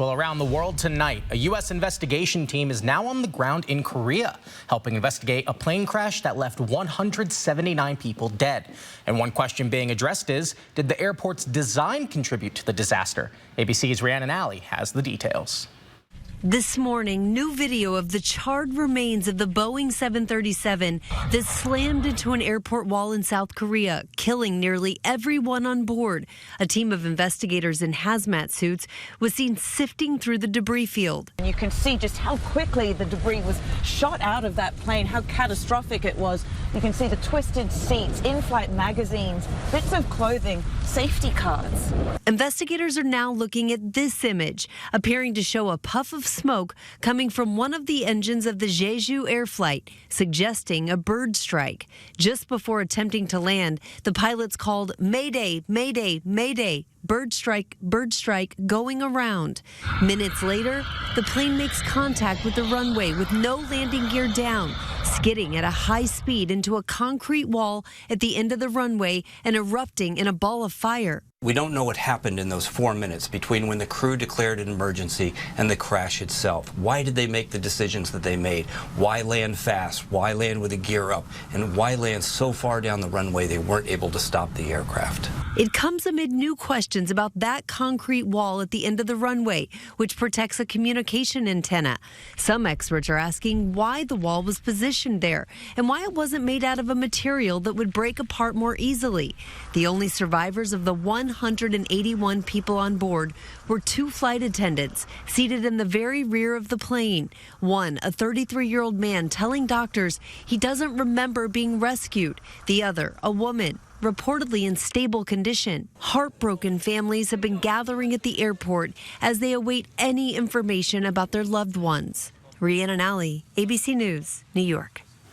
Well, around the world tonight, a U.S. investigation team is now on the ground in Korea, helping investigate a plane crash that left 179 people dead. And one question being addressed is, did the airport's design contribute to the disaster? ABC's Rhiannon Alley has the details. This morning, new video of the charred remains of the Boeing 737 that slammed into an airport wall in South Korea, killing nearly everyone on board. A team of investigators in hazmat suits was seen sifting through the debris field. You can see just how quickly the debris was shot out of that plane, how catastrophic it was. You can see the twisted seats, in-flight magazines, bits of clothing, safety cards. Investigators are now looking at this image, appearing to show a puff of smoke coming from one of the engines of the Jeju air flight, suggesting a bird strike. Just before attempting to land, the pilots called "Mayday, Mayday, Mayday." Bird strike going around. Minutes later, the plane makes contact with the runway with no landing gear down, skidding at a high speed into a concrete wall at the end of the runway and erupting in a ball of fire. We don't know what happened in those 4 minutes between when the crew declared an emergency and the crash itself. Why did they make the decisions that they made? Why land fast? Why land with the gear up? And why land so far down the runway they weren't able to stop the aircraft? It comes amid new questions about that concrete wall at the end of the runway, which protects a communication antenna. Some experts are asking why the wall was positioned there and why it wasn't made out of a material that would break apart more easily. The only survivors of the 181 people on board were 2 flight attendants seated in the very rear of the plane. One, a 33-year-old man, telling doctors he doesn't remember being rescued. The other, a woman, reportedly in stable condition. Heartbroken families have been gathering at the airport as they await any information about their loved ones. Rhiannon Alley, ABC News, New York.